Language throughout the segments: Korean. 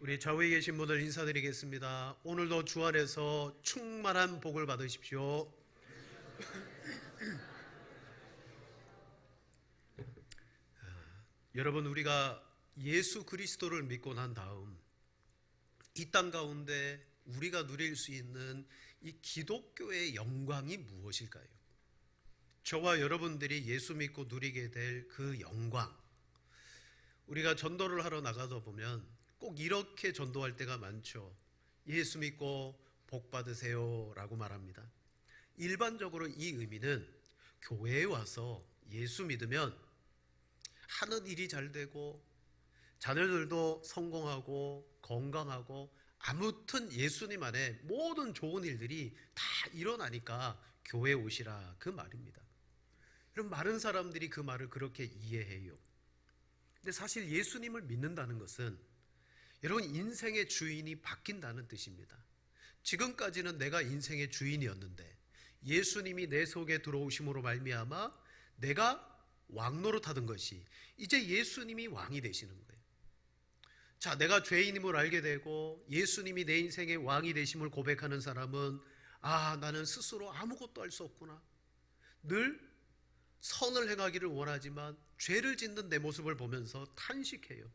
우리 좌우에 계신 분들 인사드리겠습니다. 오늘도 주 안에서 충만한 복을 받으십시오. 여러분, 우리가 예수 그리스도를 믿고 난 다음 이 땅 가운데 우리가 누릴 수 있는 이 기독교의 영광이 무엇일까요? 저와 여러분들이 예수 믿고 누리게 될 그 영광, 우리가 전도를 하러 나가다 보면 꼭 이렇게 전도할 때가 많죠. 예수 믿고 복 받으세요 라고 말합니다. 일반적으로 이 의미는 교회에 와서 예수 믿으면 하는 일이 잘 되고 자녀들도 성공하고 건강하고 아무튼 예수님 안에 모든 좋은 일들이 다 일어나니까 교회에 오시라, 그 말입니다. 그럼 많은 사람들이 그 말을 그렇게 이해해요. 근데 사실 예수님을 믿는다는 것은 여러분, 인생의 주인이 바뀐다는 뜻입니다. 지금까지는 내가 인생의 주인이었는데 예수님이 내 속에 들어오심으로 말미암아 내가 왕노릇하던 것이 이제 예수님이 왕이 되시는 거예요. 자, 내가 죄인임을 알게 되고 예수님이 내 인생의 왕이 되심을 고백하는 사람은 나는 스스로 아무것도 할 수 없구나. 늘 선을 행하기를 원하지만 죄를 짓는 내 모습을 보면서 탄식해요.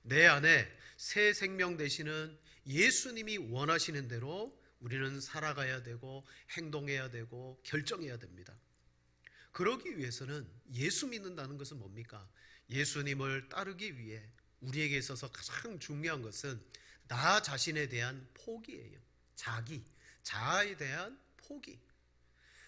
내 안에 새 생명 되시는 예수님이 원하시는 대로 우리는 살아가야 되고 행동해야 되고 결정해야 됩니다. 그러기 위해서는 예수 믿는다는 것은 뭡니까? 예수님을 따르기 위해 우리에게 있어서 가장 중요한 것은 나 자신에 대한 포기예요. 자아에 대한 포기.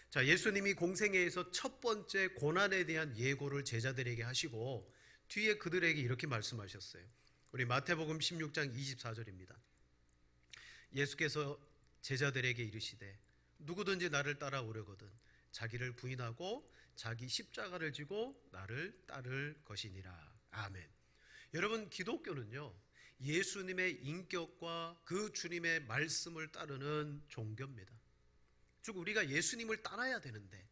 자, 예수님이 공생애에서 첫 번째 고난에 대한 예고를 제자들에게 하시고 뒤에 그들에게 이렇게 말씀하셨어요. 우리 마태복음 16장 24절입니다. 예수께서 제자들에게 이르시되 누구든지 나를 따라오려거든 자기를 부인하고 자기 십자가를 지고 나를 따를 것이니라. 아멘. 여러분, 기독교는요, 예수님의 인격과 그 주님의 말씀을 따르는 종교입니다. 즉, 우리가 예수님을 따라야 되는데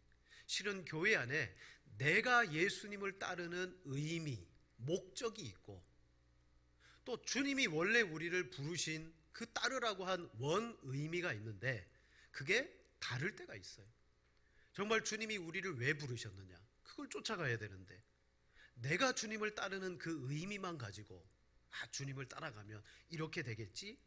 실은 교회 안에 내가 예수님을 따르는 의미, 목적이 있고 또 주님이 원래 우리를 부르신 그 따르라고 한 원 의미가 있는데 그게 다를 때가 있어요. 정말 주님이 우리를 왜 부르셨느냐, 그걸 쫓아가야 되는데 내가 주님을 따르는 그 의미만 가지고 주님을 따라가면 이렇게 되겠지?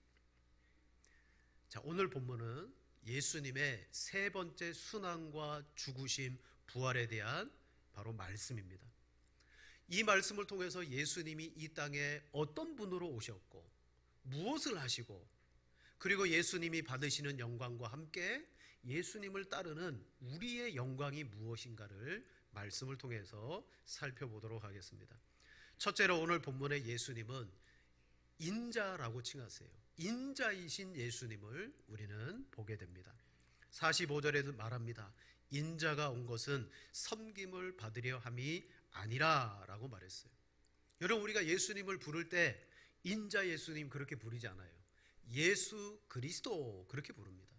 자, 오늘 본문은 예수님의 세 번째 순환과 죽으심, 부활에 대한 바로 말씀입니다. 이 말씀을 통해서 예수님이 이 땅에 어떤 분으로 오셨고 무엇을 하시고 그리고 예수님이 받으시는 영광과 함께 예수님을 따르는 우리의 영광이 무엇인가를 말씀을 통해서 살펴보도록 하겠습니다. 첫째로 오늘 본문의 예수님은 인자라고 칭하세요. 인자이신 예수님을 우리는 보게 됩니다. 45절에도 말합니다. 인자가 온 것은 섬김을 받으려 함이 아니라 라고 말했어요. 여러분, 우리가 예수님을 부를 때 인자 예수님 그렇게 부르지 않아요. 예수 그리스도 그렇게 부릅니다.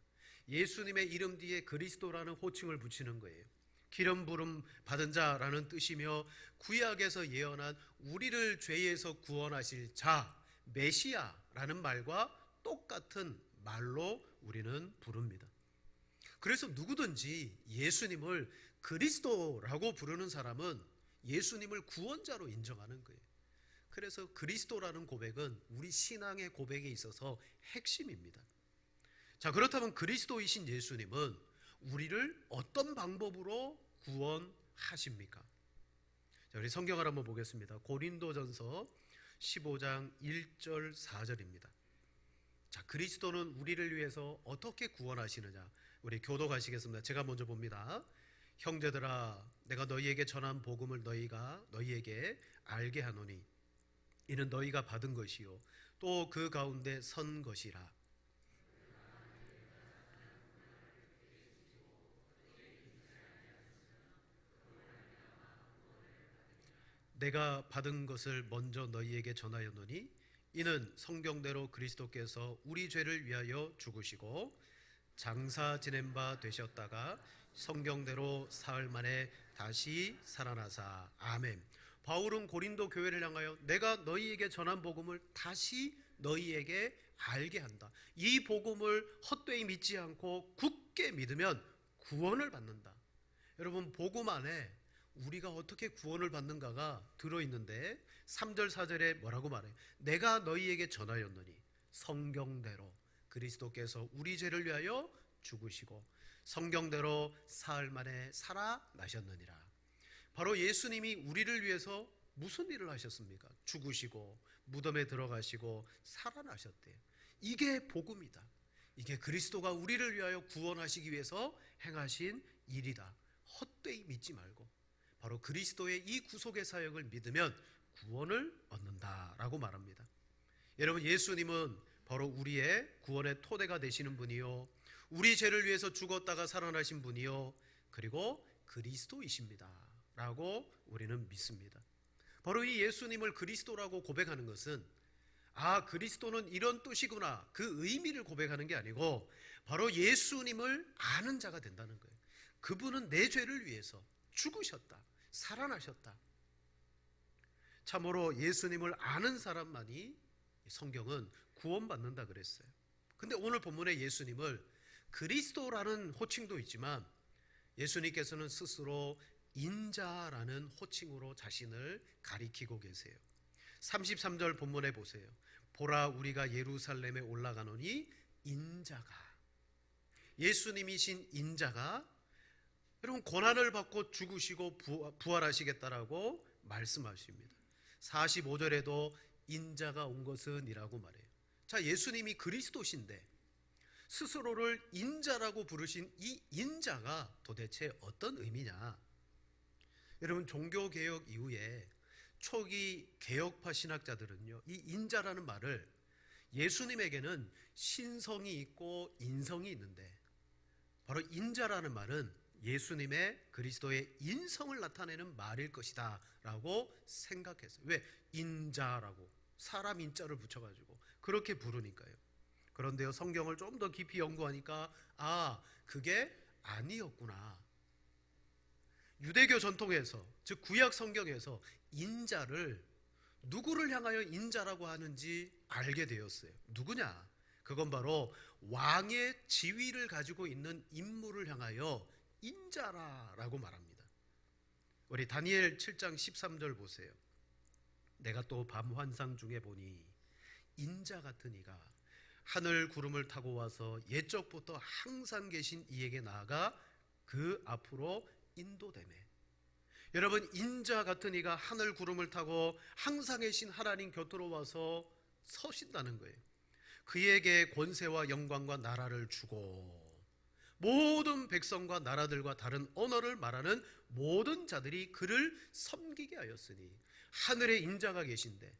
예수님의 이름 뒤에 그리스도라는 호칭을 붙이는 거예요. 기름 부름 받은 자라는 뜻이며 구약에서 예언한 우리를 죄에서 구원하실 자, 메시아라는 말과 똑같은 말로 우리는 부릅니다. 그래서 누구든지 예수님을 그리스도라고 부르는 사람은 예수님을 구원자로 인정하는 거예요. 그래서 그리스도라는 고백은 우리 신앙의 고백에 있어서 핵심입니다. 자, 그렇다면 그리스도이신 예수님은 우리를 어떤 방법으로 구원하십니까? 자, 우리 성경을 한번 보겠습니다. 고린도전서 15장 1절 4절입니다. 자, 그리스도는 우리를 위해서 어떻게 구원하시느냐, 우리 교독하시겠습니다. 제가 먼저 봅니다. 형제들아, 내가 너희에게 전한 복음을 너희에게 알게 하노니 이는 너희가 받은 것이요 또 그 가운데 선 것이라. 내가 받은 것을 먼저 너희에게 전하였노니 이는 성경대로 그리스도께서 우리 죄를 위하여 죽으시고 장사 지낸 바 되셨다가 성경대로 사흘 만에 다시 살아나사. 아멘. 바울은 고린도 교회를 향하여 내가 너희에게 전한 복음을 다시 너희에게 알게 한다. 이 복음을 헛되이 믿지 않고 굳게 믿으면 구원을 받는다. 여러분, 복음 안에 우리가 어떻게 구원을 받는가가 들어있는데 3절 4절에 뭐라고 말해요? 내가 너희에게 전하였노니 성경대로 그리스도께서 우리 죄를 위하여 죽으시고 성경대로 사흘 만에 살아나셨느니라. 바로 예수님이 우리를 위해서 무슨 일을 하셨습니까? 죽으시고 무덤에 들어가시고 살아나셨대요. 이게 복음이다. 이게 그리스도가 우리를 위하여 구원하시기 위해서 행하신 일이다. 헛되이 믿지 말고 바로 그리스도의 이 구속의 사역을 믿으면 구원을 얻는다라고 말합니다. 여러분, 예수님은 바로 우리의 구원의 토대가 되시는 분이요, 우리 죄를 위해서 죽었다가 살아나신 분이요, 그리고 그리스도이십니다 라고 우리는 믿습니다. 바로 이 예수님을 그리스도라고 고백하는 것은 그리스도는 이런 뜻이구나, 그 의미를 고백하는 게 아니고 바로 예수님을 아는 자가 된다는 거예요. 그분은 내 죄를 위해서 죽으셨다, 살아나셨다. 참으로 예수님을 아는 사람만이 성경은 구원받는다 그랬어요. 근데 오늘 본문에 예수님을 그리스도라는 호칭도 있지만 예수님께서는 스스로 인자라는 호칭으로 자신을 가리키고 계세요. 33절 본문에 보세요. 보라, 우리가 예루살렘에 올라가노니 인자가, 예수님이신 인자가 여러분 고난을 받고 죽으시고 부활하시겠다라고 말씀하십니다. 45절에도 인자가 온 것은 이라고 말해요. 자, 예수님이 그리스도신데 스스로를 인자라고 부르신 이 인자가 도대체 어떤 의미냐? 여러분, 종교개혁 이후에 초기 개혁파 신학자들은요, 이 인자라는 말을 예수님에게는 신성이 있고 인성이 있는데 바로 인자라는 말은 예수님의 그리스도의 인성을 나타내는 말일 것이다 라고 생각했어요. 왜? 인자라고 사람 인자를 붙여가지고 그렇게 부르니까요. 그런데요, 성경을 좀 더 깊이 연구하니까 그게 아니었구나. 유대교 전통에서, 즉 구약 성경에서 인자를 누구를 향하여 인자라고 하는지 알게 되었어요. 누구냐? 그건 바로 왕의 지위를 가지고 있는 인물을 향하여 인자라라고 말합니다. 우리 다니엘 7장 13절 보세요. 내가 또 밤 환상 중에 보니 인자 같은 이가 하늘 구름을 타고 와서 옛적부터 항상 계신 이에게 나아가 그 앞으로 인도되매. 여러분, 인자 같은 이가 하늘 구름을 타고 항상 계신 하나님 곁으로 와서 서신다는 거예요. 그에게 권세와 영광과 나라를 주고 모든 백성과 나라들과 다른 언어를 말하는 모든 자들이 그를 섬기게 하였으니, 하늘에 인자가 계신데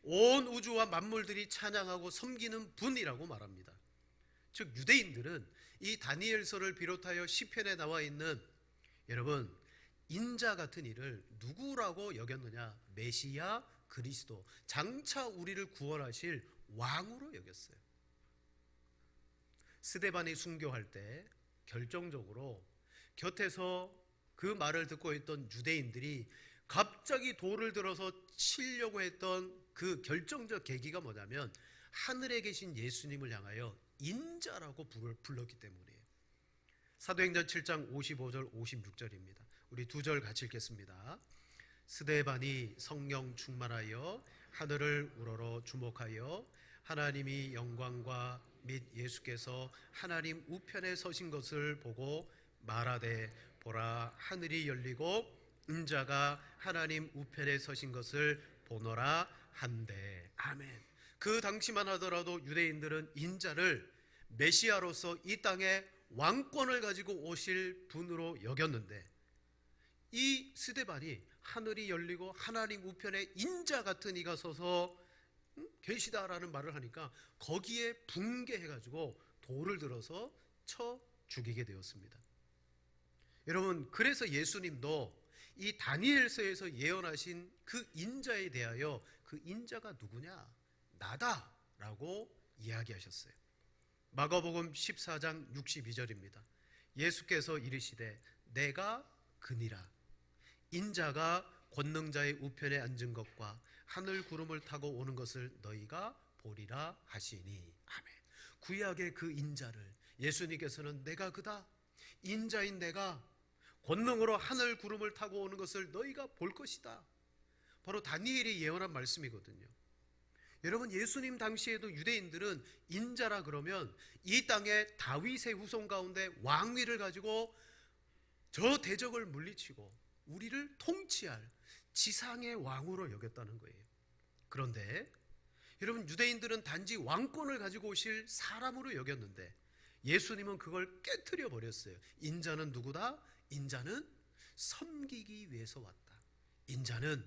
온 우주와 만물들이 찬양하고 섬기는 분이라고 말합니다. 즉 유대인들은 이 다니엘서를 비롯하여 시편에 나와 있는 여러분 인자 같은 이를 누구라고 여겼느냐? 메시아 그리스도, 장차 우리를 구원하실 왕으로 여겼어요. 스데반이 순교할 때 결정적으로 곁에서 그 말을 듣고 있던 유대인들이 갑자기 돌을 들어서 치려고 했던 그 결정적 계기가 뭐냐면 하늘에 계신 예수님을 향하여 인자라고 불렀기 때문이에요. 사도행전 7장 55절 56절입니다. 우리 두 절 같이 읽겠습니다. 스데반이 성령 충만하여 하늘을 우러러 주목하여 하나님이 영광과 및 예수께서 하나님 우편에 서신 것을 보고 말하되, 보라, 하늘이 열리고 인자가 하나님 우편에 서신 것을 보노라 한대. 아멘. 그 당시만 하더라도 유대인들은 인자를 메시아로서 이 땅에 왕권을 가지고 오실 분으로 여겼는데, 이 스데반이 하늘이 열리고 하나님 우편에 인자 같은 이가 서서 계시다라는 말을 하니까 거기에 분개해가지고 돌을 들어서 쳐 죽이게 되었습니다. 여러분, 그래서 예수님도 이 다니엘서에서 예언하신 그 인자에 대하여 그 인자가 누구냐? 나다라고 이야기하셨어요. 마가복음 14장 62절입니다. 예수께서 이르시되 내가 그니라. 인자가 권능자의 우편에 앉은 것과 하늘 구름을 타고 오는 것을 너희가 보리라 하시니. 아멘. 구약의 그 인자를 예수님께서는 내가 그다, 인자인 내가 권능으로 하늘 구름을 타고 오는 것을 너희가 볼 것이다. 바로 다니엘이 예언한 말씀이거든요. 여러분, 예수님 당시에도 유대인들은 인자라 그러면 이 땅에 다윗의 후손 가운데 왕위를 가지고 저 대적을 물리치고 우리를 통치할 지상의 왕으로 여겼다는 거예요. 그런데 여러분, 유대인들은 단지 왕권을 가지고 오실 사람으로 여겼는데 예수님은 그걸 깨트려 버렸어요. 인자는 누구다? 인자는 섬기기 위해서 왔다. 인자는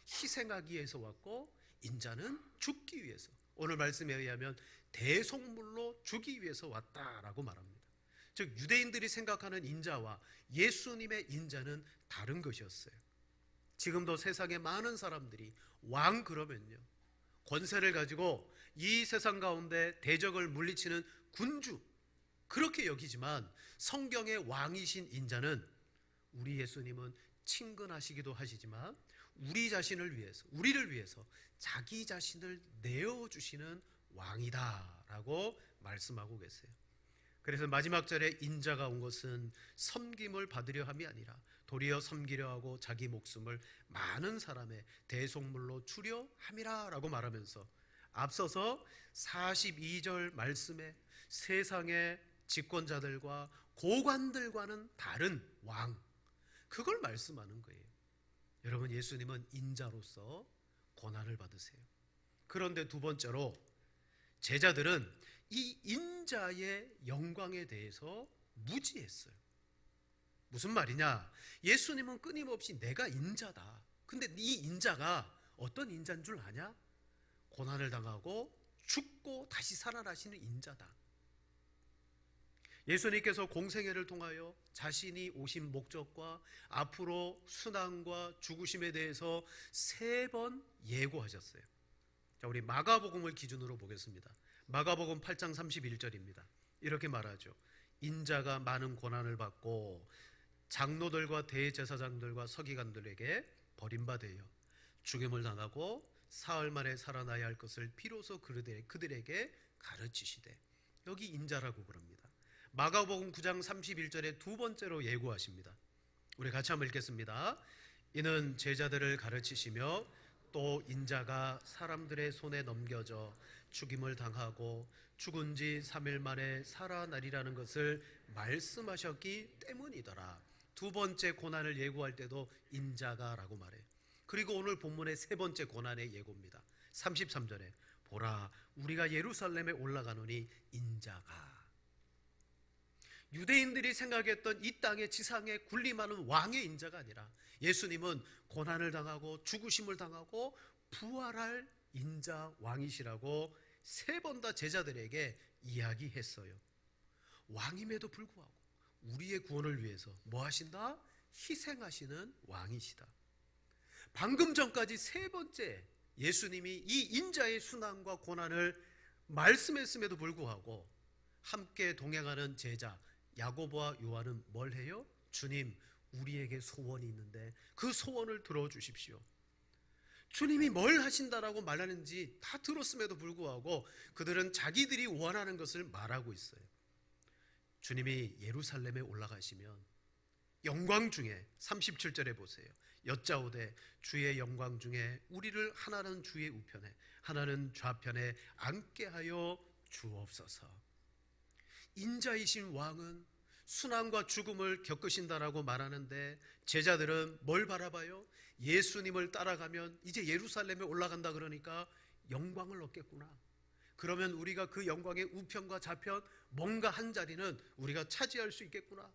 희생하기 위해서 왔고, 인자는 죽기 위해서, 오늘 말씀에 의하면 대속물로 주기 위해서 왔다라고 말합니다. 즉 유대인들이 생각하는 인자와 예수님의 인자는 다른 것이었어요. 지금도 세상에 많은 사람들이 왕 그러면요, 권세를 가지고 이 세상 가운데 대적을 물리치는 군주, 그렇게 여기지만 성경의 왕이신 인자는, 우리 예수님은 친근하시기도 하시지만 우리 자신을 위해서, 우리를 위해서 자기 자신을 내어주시는 왕이다라고 말씀하고 계세요. 그래서 마지막 절에 인자가 온 것은 섬김을 받으려 함이 아니라 도리어 섬기려 하고 자기 목숨을 많은 사람의 대속물로 주려 함이라 라고 말하면서 앞서서 42절 말씀에 세상의 집권자들과 고관들과는 다른 왕, 그걸 말씀하는 거예요. 여러분, 예수님은 인자로서 고난을 받으세요. 그런데 두 번째로 제자들은 이 인자의 영광에 대해서 무지했어요. 무슨 말이냐? 예수님은 끊임없이 내가 인자다. 근데 이 인자가 어떤 인자인 줄 아냐? 고난을 당하고 죽고 다시 살아나시는 인자다. 예수님께서 공생애를 통하여 자신이 오신 목적과 앞으로 순환과 죽으심에 대해서 3번 예고하셨어요. 자, 우리 마가복음을 기준으로 보겠습니다. 마가복음 8장 31절입니다. 이렇게 말하죠. 인자가 많은 고난을 받고 장로들과 대제사장들과 서기관들에게 버림받아 죽임을 당하고 사흘 만에 살아나야 할 것을 비로소 그들에게 가르치시되, 여기 인자라고 그럽니다. 마가복음 9장 31절에 두 번째로 예고하십니다. 우리 같이 한번 읽겠습니다. 이는 제자들을 가르치시며 또 인자가 사람들의 손에 넘겨져 죽임을 당하고 죽은 지 3일 만에 살아나리라는 것을 말씀하셨기 때문이더라. 두 번째 고난을 예고할 때도 인자가 라고 말해요. 그리고 오늘 본문의 세 번째 고난의 예고입니다. 33절에 보라, 우리가 예루살렘에 올라가노니 인자가. 유대인들이 생각했던 이 땅의 지상에 군림하는 왕의 인자가 아니라 예수님은 고난을 당하고 죽으심을 당하고 부활할 인자 왕이시라고 3번 다 제자들에게 이야기했어요. 왕임에도 불구하고 우리의 구원을 위해서 뭐 하신다? 희생하시는 왕이시다. 방금 전까지 3번째 예수님이 이 인자의 순환과 고난을 말씀했음에도 불구하고 함께 동행하는 제자 야고보와 요한은 뭘 해요? 주님, 우리에게 소원이 있는데 그 소원을 들어주십시오. 주님이 뭘 하신다라고 말하는지 다 들었음에도 불구하고 그들은 자기들이 원하는 것을 말하고 있어요. 주님이 예루살렘에 올라가시면 영광 중에 37절에 보세요. 여짜오되 주의 영광 중에 우리를 하나는 주의 우편에 하나는 좌편에 앉게 하여 주옵소서. 인자이신 왕은 순환과 죽음을 겪으신다라고 말하는데 제자들은 뭘 바라봐요? 예수님을 따라가면 이제 예루살렘에 올라간다 그러니까 영광을 얻겠구나. 그러면 우리가 그 영광의 우편과 좌편 뭔가 한 자리는 우리가 차지할 수 있겠구나.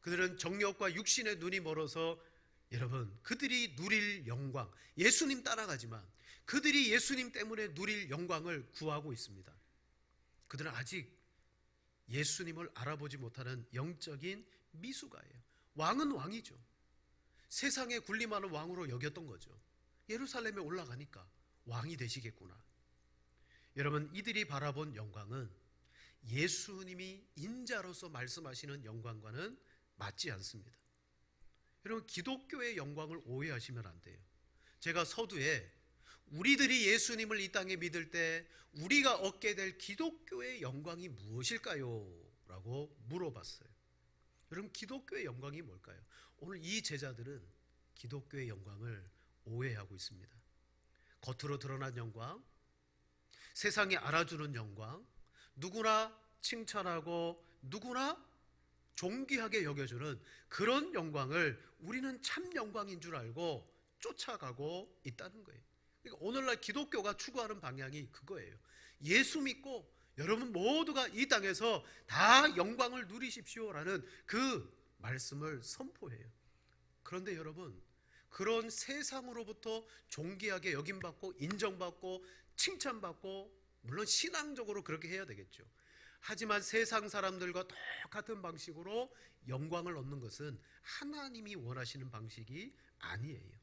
그들은 정욕과 육신의 눈이 멀어서, 여러분, 그들이 누릴 영광, 예수님 따라가지만 그들이 예수님 때문에 누릴 영광을 구하고 있습니다. 그들은 아직 예수님을 알아보지 못하는 영적인 미숙아예요. 왕은 왕이죠. 세상에 군림하는 왕으로 여겼던 거죠. 예루살렘에 올라가니까 왕이 되시겠구나. 여러분, 이들이 바라본 영광은 예수님이 인자로서 말씀하시는 영광과는 맞지 않습니다. 여러분, 기독교의 영광을 오해하시면 안 돼요. 제가 서두에 우리들이 예수님을 이 땅에 믿을 때 우리가 얻게 될 기독교의 영광이 무엇일까요? 라고 물어봤어요. 여러분, 기독교의 영광이 뭘까요? 오늘 이 제자들은 기독교의 영광을 오해하고 있습니다. 겉으로 드러난 영광, 세상이 알아주는 영광, 누구나 칭찬하고 누구나 존귀하게 여겨주는 그런 영광을 우리는 참 영광인 줄 알고 쫓아가고 있다는 거예요. 그러니까 오늘날 기독교가 추구하는 방향이 그거예요. 예수 믿고 여러분 모두가 이 땅에서 다 영광을 누리십시오라는 그 말씀을 선포해요. 그런데 여러분, 그런 세상으로부터 존귀하게 여김받고 인정받고 칭찬받고, 물론 신앙적으로 그렇게 해야 되겠죠. 하지만 세상 사람들과 똑같은 방식으로 영광을 얻는 것은 하나님이 원하시는 방식이 아니에요.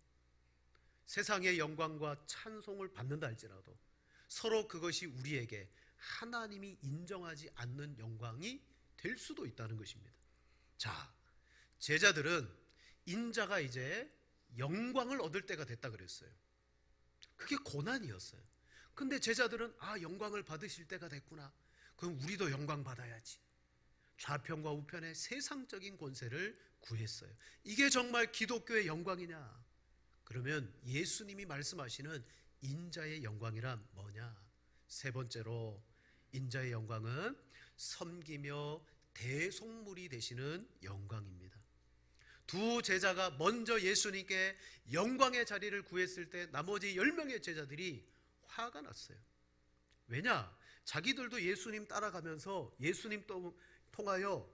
세상의 영광과 찬송을 받는다 할지라도 서로 그것이 우리에게 하나님이 인정하지 않는 영광이 될 수도 있다는 것입니다. 자, 제자들은 인자가 이제 영광을 얻을 때가 됐다 그랬어요. 그게 고난이었어요. 근데 제자들은 영광을 받으실 때가 됐구나, 그럼 우리도 영광 받아야지. 좌편과 우편의 세상적인 권세를 구했어요. 이게 정말 기독교의 영광이냐? 그러면 예수님이 말씀하시는 인자의 영광이란 뭐냐? 세 번째로, 인자의 영광은 섬기며 대속물이 되시는 영광입니다. 두 제자가 먼저 예수님께 영광의 자리를 구했을 때 나머지 10명의 제자들이 화가 났어요. 왜냐? 자기들도 예수님 따라가면서 예수님 통하여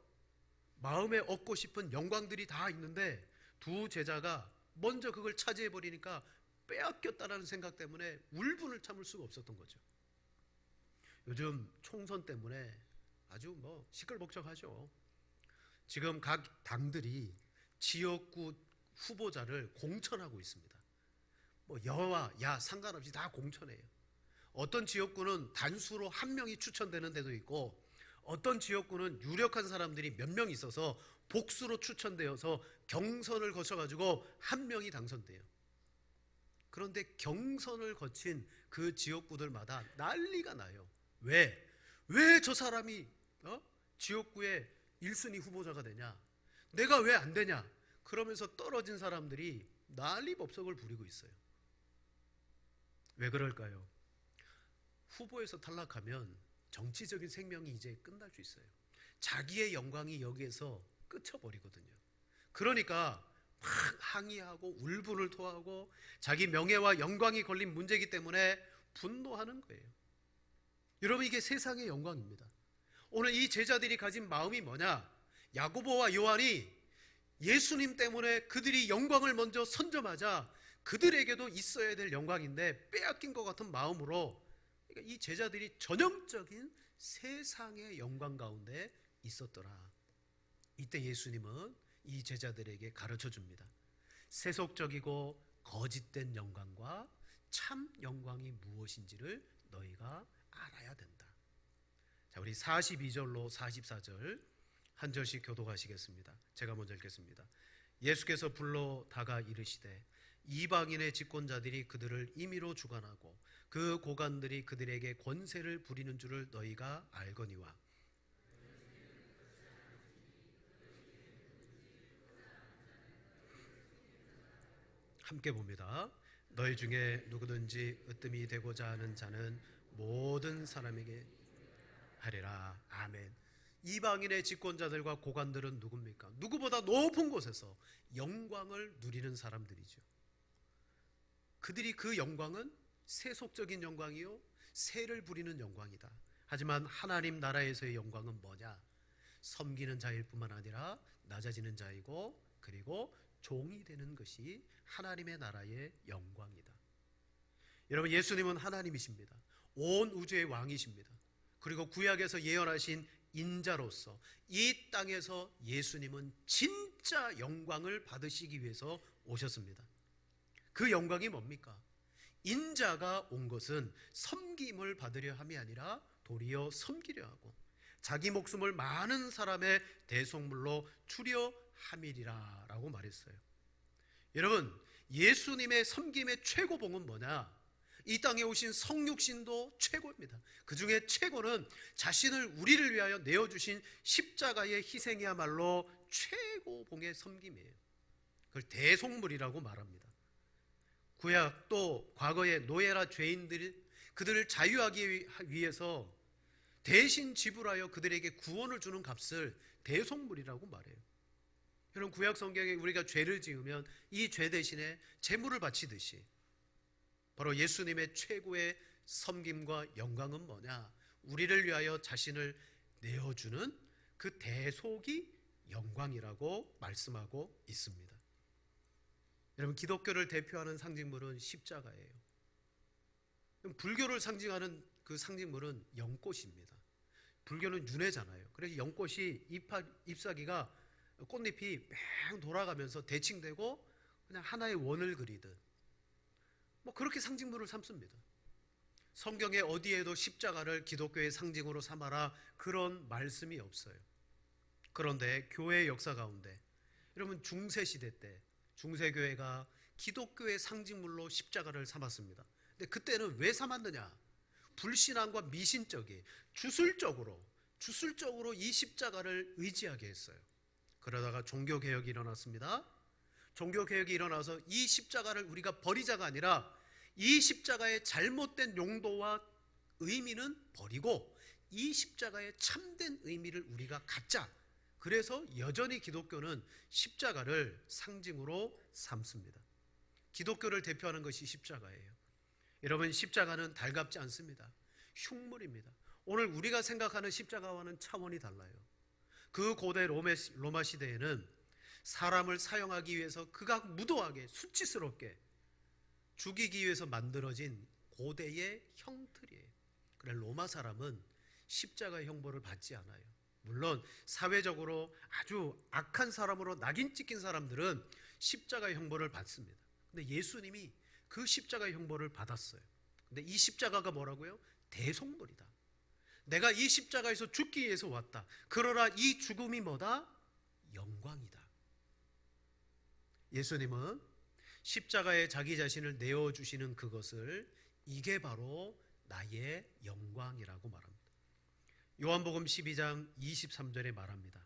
마음에 얻고 싶은 영광들이 다 있는데 두 제자가 먼저 그걸 차지해버리니까 빼앗겼다라는 생각 때문에 울분을 참을 수가 없었던 거죠. 요즘 총선 때문에 아주 시끌벅적하죠. 지금 각 당들이 지역구 후보자를 공천하고 있습니다. 여와 야 상관없이 다 공천해요. 어떤 지역구는 단수로 한 명이 추천되는 데도 있고, 어떤 지역구는 유력한 사람들이 몇 명 있어서 복수로 추천되어서 경선을 거쳐가지고 한 명이 당선돼요. 그런데 경선을 거친 그 지역구들마다 난리가 나요. 왜 저 사람이 지역구의 1순위 후보자가 되냐? 내가 왜 안 되냐? 그러면서 떨어진 사람들이 난리법석을 부리고 있어요. 왜 그럴까요? 후보에서 탈락하면 정치적인 생명이 이제 끝날 수 있어요. 자기의 영광이 여기에서 끝쳐버리거든요. 그러니까 막 항의하고 울분을 토하고 자기 명예와 영광이 걸린 문제이기 때문에 분노하는 거예요. 여러분, 이게 세상의 영광입니다. 오늘 이 제자들이 가진 마음이 뭐냐? 야고보와 요한이 예수님 때문에 그들이 영광을 먼저 선점하자 그들에게도 있어야 될 영광인데 빼앗긴 것 같은 마음으로, 그러니까 이 제자들이 전형적인 세상의 영광 가운데 있었더라. 이때 예수님은 이 제자들에게 가르쳐 줍니다. 세속적이고 거짓된 영광과 참 영광이 무엇인지를 너희가 알아야 된다. 자, 우리 42절로 44절 한 절씩 교독하시겠습니다. 제가 먼저 읽겠습니다. 예수께서 불러다가 이르시되 이방인의 집권자들이 그들을 임의로 주관하고 그 고관들이 그들에게 권세를 부리는 줄을 너희가 알거니와, 함께 봅니다. 너희 중에 누구든지 으뜸이 되고자 하는 자는 모든 사람에게 하리라. 아멘. 이방인의 집권자들과 고관들은 누굽니까? 누구보다 높은 곳에서 영광을 누리는 사람들이죠. 그들이 그 영광은 세속적인 영광이요, 세를 부리는 영광이다. 하지만 하나님 나라에서의 영광은 뭐냐? 섬기는 자일 뿐만 아니라 낮아지는 자이고, 그리고 종이 되는 것이 하나님의 나라의 영광이다. 여러분, 예수님은 하나님이십니다. 온 우주의 왕이십니다. 그리고 구약에서 예언하신 인자로서 이 땅에서 예수님은 진짜 영광을 받으시기 위해서 오셨습니다. 그 영광이 뭡니까? 인자가 온 것은 섬김을 받으려 함이 아니라 도리어 섬기려 하고 자기 목숨을 많은 사람의 대속물로 주려 함이리라 라고 말했어요. 여러분, 예수님의 섬김의 최고봉은 뭐냐? 이 땅에 오신 성육신도 최고입니다. 그 중에 최고는 자신을 우리를 위하여 내어주신 십자가의 희생이야말로 최고봉의 섬김이에요. 그걸 대속물이라고 말합니다. 구약 또 과거의 노예라 죄인들 그들을 자유하기 위해서 대신 지불하여 그들에게 구원을 주는 값을 대속물이라고 말해요. 여러분, 구약 성경에 우리가 죄를 지으면 이 죄 대신에 제물을 바치듯이 바로 예수님의 최고의 섬김과 영광은 뭐냐? 우리를 위하여 자신을 내어주는 그 대속이 영광이라고 말씀하고 있습니다. 여러분, 기독교를 대표하는 상징물은 십자가예요. 불교를 상징하는 그 상징물은 연꽃입니다. 불교는 윤회잖아요. 그래서 연꽃이 잎사귀가 꽃잎이 뺑 돌아가면서 대칭되고 그냥 하나의 원을 그리듯 그렇게 상징물을 삼습니다. 성경에 어디에도 십자가를 기독교의 상징으로 삼아라 그런 말씀이 없어요. 그런데 교회의 역사 가운데 여러분, 중세시대 때 중세교회가 기독교의 상징물로 십자가를 삼았습니다. 근데 그때는 왜 삼았느냐? 불신앙과 미신적이 주술적으로 이 십자가를 의지하게 했어요. 그러다가 종교개혁이 일어났습니다. 종교개혁이 일어나서 이 십자가를 우리가 버리자가 아니라 이 십자가의 잘못된 용도와 의미는 버리고 이 십자가의 참된 의미를 우리가 갖자. 그래서 여전히 기독교는 십자가를 상징으로 삼습니다. 기독교를 대표하는 것이 십자가예요. 여러분, 십자가는 달갑지 않습니다. 흉물입니다. 오늘 우리가 생각하는 십자가와는 차원이 달라요. 그 고대 로마 시대에는 사람을 사형하기 위해서 극악무도하게 수치스럽게 죽이기 위해서 만들어진 고대의 형틀이에요. 그래 로마 사람은 십자가의 형벌을 받지 않아요. 물론 사회적으로 아주 악한 사람으로 낙인 찍힌 사람들은 십자가의 형벌을 받습니다. 근데 예수님이 그 십자가의 형벌을 받았어요. 근데 이 십자가가 뭐라고요? 대속물이다. 내가 이 십자가에서 죽기 위해서 왔다. 그러나 이 죽음이 뭐다? 영광이다. 예수님은 십자가에 자기 자신을 내어주시는 그것을 이게 바로 나의 영광이라고 말합니다. 요한복음 12장 23절에 말합니다.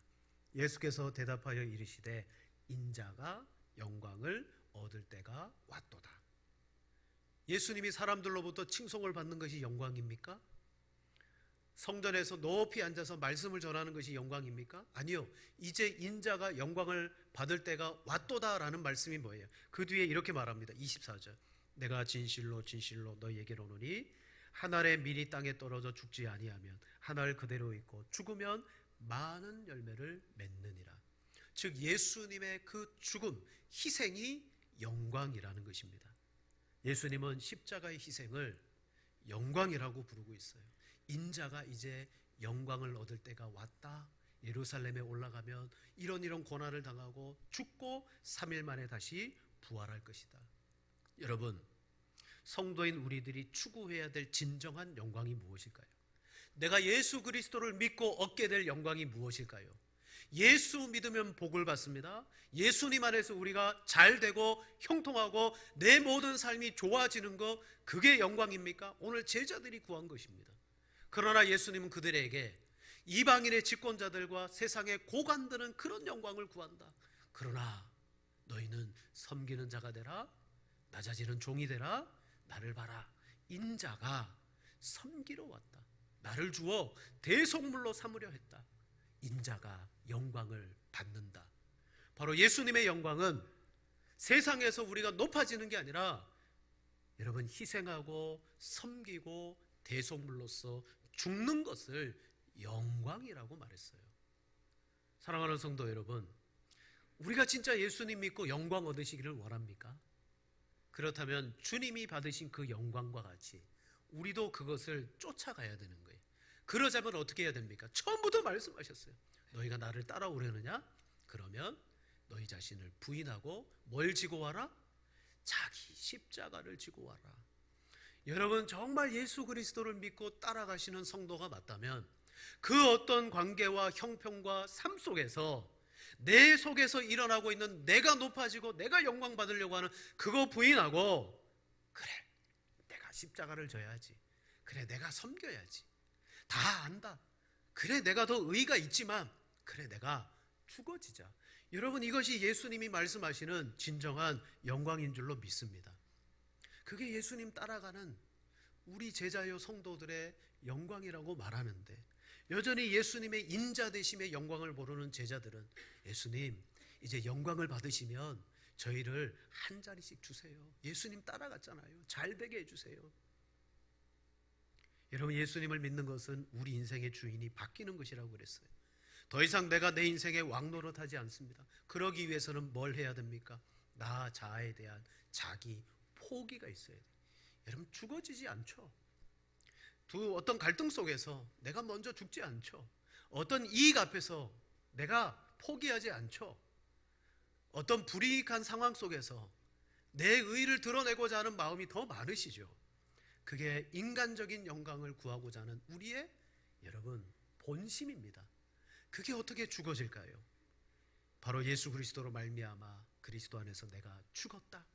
예수께서 대답하여 이르시되 인자가 영광을 얻을 때가 왔도다. 예수님이 사람들로부터 칭송을 받는 것이 영광입니까? 성전에서 높이 앉아서 말씀을 전하는 것이 영광입니까? 아니요. 이제 인자가 영광을 받을 때가 왔도다라는 말씀이 뭐예요? 그 뒤에 이렇게 말합니다. 24절. 내가 진실로 진실로 너희에게로 오노니 한 알의 밀이 땅에 떨어져 죽지 아니하면 한 알 그대로 있고 죽으면 많은 열매를 맺느니라. 즉 예수님의 그 죽음, 희생이 영광이라는 것입니다. 예수님은 십자가의 희생을 영광이라고 부르고 있어요. 인자가 이제 영광을 얻을 때가 왔다. 예루살렘에 올라가면 이런 고난을 당하고 죽고 3일 만에 다시 부활할 것이다. 여러분, 성도인 우리들이 추구해야 될 진정한 영광이 무엇일까요? 내가 예수 그리스도를 믿고 얻게 될 영광이 무엇일까요? 예수 믿으면 복을 받습니다. 예수님 안에서 우리가 잘 되고 형통하고 내 모든 삶이 좋아지는 것, 그게 영광입니까? 오늘 제자들이 구한 것입니다. 그러나 예수님은 그들에게 이방인의 집권자들과 세상의 고관들은 그런 영광을 구한다. 그러나 너희는 섬기는 자가 되라, 낮아지는 종이 되라. 나를 봐라. 인자가 섬기러 왔다. 나를 주어 대속물로 삼으려 했다. 인자가 영광을 받는다. 바로 예수님의 영광은 세상에서 우리가 높아지는 게 아니라 여러분 희생하고 섬기고 대속물로서 죽는 것을 영광이라고 말했어요. 사랑하는 성도 여러분, 우리가 진짜 예수님 믿고 영광 얻으시기를 원합니까? 그렇다면 주님이 받으신 그 영광과 같이 우리도 그것을 쫓아가야 되는 거예요. 그러자면 어떻게 해야 됩니까? 처음부터 말씀하셨어요. 너희가 나를 따라오려느냐? 그러면 너희 자신을 부인하고 뭘 지고 와라? 자기 십자가를 지고 와라. 여러분, 정말 예수 그리스도를 믿고 따라가시는 성도가 맞다면 그 어떤 관계와 형편과 삶 속에서 내 속에서 일어나고 있는 내가 높아지고 내가 영광 받으려고 하는 그거 부인하고, 그래 내가 십자가를 져야지, 그래 내가 섬겨야지, 다 안다, 그래 내가 더 의의가 있지만 그래 내가 죽어지자. 여러분, 이것이 예수님이 말씀하시는 진정한 영광인 줄로 믿습니다. 그게 예수님 따라가는 우리 제자요 성도들의 영광이라고 말하는데, 여전히 예수님의 인자되심의 영광을 모르는 제자들은 예수님 이제 영광을 받으시면 저희를 한 자리씩 주세요, 예수님 따라갔잖아요, 잘 되게 해주세요. 여러분, 예수님을 믿는 것은 우리 인생의 주인이 바뀌는 것이라고 그랬어요. 더 이상 내가 내 인생의 왕노릇하지 않습니다. 그러기 위해서는 뭘 해야 됩니까? 나 자아에 대한 자기 포기가 있어야 돼요. 여러분, 죽어지지 않죠. 어떤 갈등 속에서 내가 먼저 죽지 않죠. 어떤 이익 앞에서 내가 포기하지 않죠. 어떤 불이익한 상황 속에서 내 의의를 드러내고자 하는 마음이 더 많으시죠. 그게 인간적인 영광을 구하고자 하는 우리의, 여러분, 본심입니다. 그게 어떻게 죽어질까요? 바로 예수 그리스도로 말미암아 그리스도 안에서 내가 죽었다,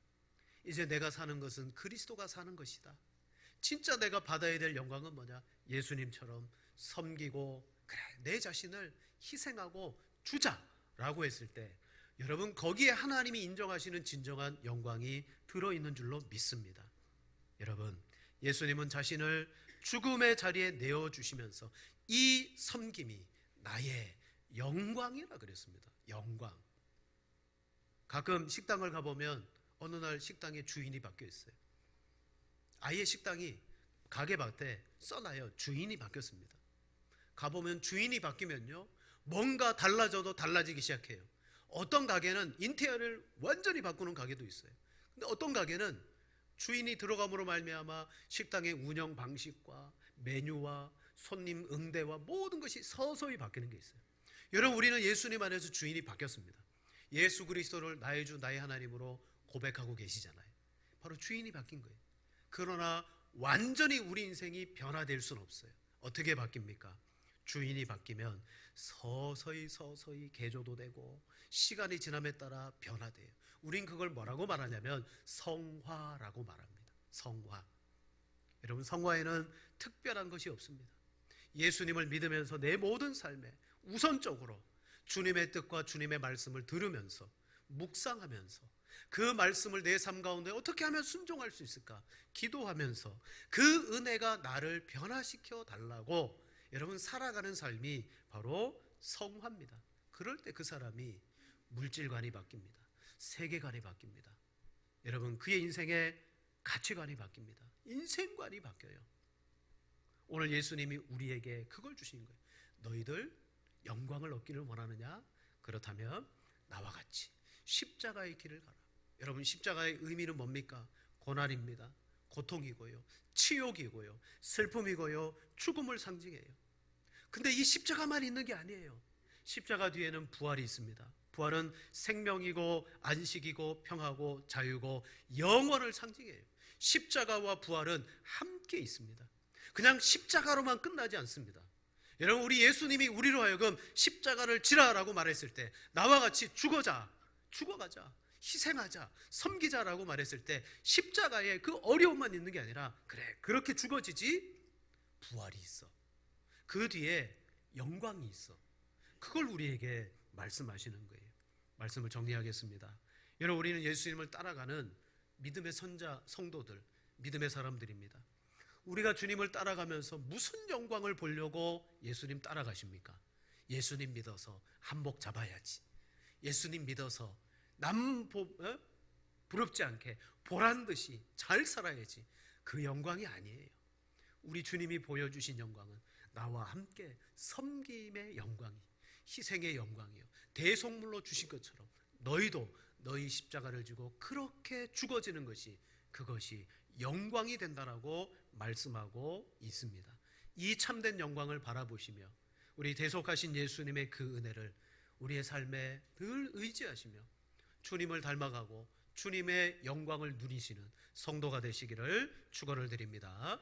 이제 내가 사는 것은 그리스도가 사는 것이다. 진짜 내가 받아야 될 영광은 뭐냐? 예수님처럼 섬기고, 그래 내 자신을 희생하고 주자라고 했을 때, 여러분 거기에 하나님이 인정하시는 진정한 영광이 들어있는 줄로 믿습니다. 여러분, 예수님은 자신을 죽음의 자리에 내어주시면서 이 섬김이 나의 영광이라 그랬습니다. 영광. 가끔 식당을 가보면 어느 날 식당의 주인이 바뀌어 있어요. 아예 식당이 가게밭에 써놔요. 주인이 바뀌었습니다. 가보면 주인이 바뀌면요, 뭔가 달라져도 달라지기 시작해요. 어떤 가게는 인테리어를 완전히 바꾸는 가게도 있어요. 근데 어떤 가게는 주인이 들어감으로 말미암아 식당의 운영 방식과 메뉴와 손님 응대와 모든 것이 서서히 바뀌는 게 있어요. 여러분, 우리는 예수님 안에서 주인이 바뀌었습니다. 예수 그리스도를 나의 주 나의 하나님으로 고백하고 계시잖아요. 바로 주인이 바뀐 거예요. 그러나 완전히 우리 인생이 변화될 수는 없어요. 어떻게 바뀝니까? 주인이 바뀌면 서서히 개조도 되고 시간이 지남에 따라 변화돼요. 우린 그걸 뭐라고 말하냐면 성화라고 말합니다. 성화. 여러분, 성화에는 특별한 것이 없습니다. 예수님을 믿으면서 내 모든 삶에 우선적으로 주님의 뜻과 주님의 말씀을 들으면서 묵상하면서 그 말씀을 내 삶 가운데 어떻게 하면 순종할 수 있을까 기도하면서 그 은혜가 나를 변화시켜 달라고 여러분 살아가는 삶이 바로 성화입니다. 그럴 때 그 사람이 물질관이 바뀝니다. 세계관이 바뀝니다. 여러분, 그의 인생의 가치관이 바뀝니다. 인생관이 바뀌어요. 오늘 예수님이 우리에게 그걸 주신 거예요. 너희들 영광을 얻기를 원하느냐? 그렇다면 나와 같이 십자가의 길을 가라. 여러분, 십자가의 의미는 뭡니까? 고난입니다. 고통이고요, 치욕이고요, 슬픔이고요, 죽음을 상징해요. 근데 이 십자가만 있는 게 아니에요. 십자가 뒤에는 부활이 있습니다. 부활은 생명이고 안식이고 평화고 자유고 영원을 상징해요. 십자가와 부활은 함께 있습니다. 그냥 십자가로만 끝나지 않습니다. 여러분, 우리 예수님이 우리로 하여금 십자가를 지라라고 말했을 때 나와 같이 죽어가자, 희생하자, 섬기자라고 말했을 때 십자가에 그 어려움만 있는 게 아니라, 그래 그렇게 죽어지지, 부활이 있어. 그 뒤에 영광이 있어. 그걸 우리에게 말씀하시는 거예요. 말씀을 정리하겠습니다. 여러분, 우리는 예수님을 따라가는 믿음의 선자 성도들, 믿음의 사람들입니다. 우리가 주님을 따라가면서 무슨 영광을 보려고 예수님 따라가십니까? 예수님 믿어서 한복 잡아야지, 예수님 믿어서 남 부럽지 않게 보란듯이 잘 살아야지, 그 영광이 아니에요. 우리 주님이 보여주신 영광은 나와 함께 섬김의 영광이, 희생의 영광이요, 대속물로 주신 것처럼 너희도 너희 십자가를 지고 그렇게 죽어지는 것이, 그것이 영광이 된다라고 말씀하고 있습니다. 이 참된 영광을 바라보시며 우리 대속하신 예수님의 그 은혜를 우리의 삶에 늘 의지하시며 주님을 닮아가고 주님의 영광을 누리시는 성도가 되시기를 축원을 드립니다.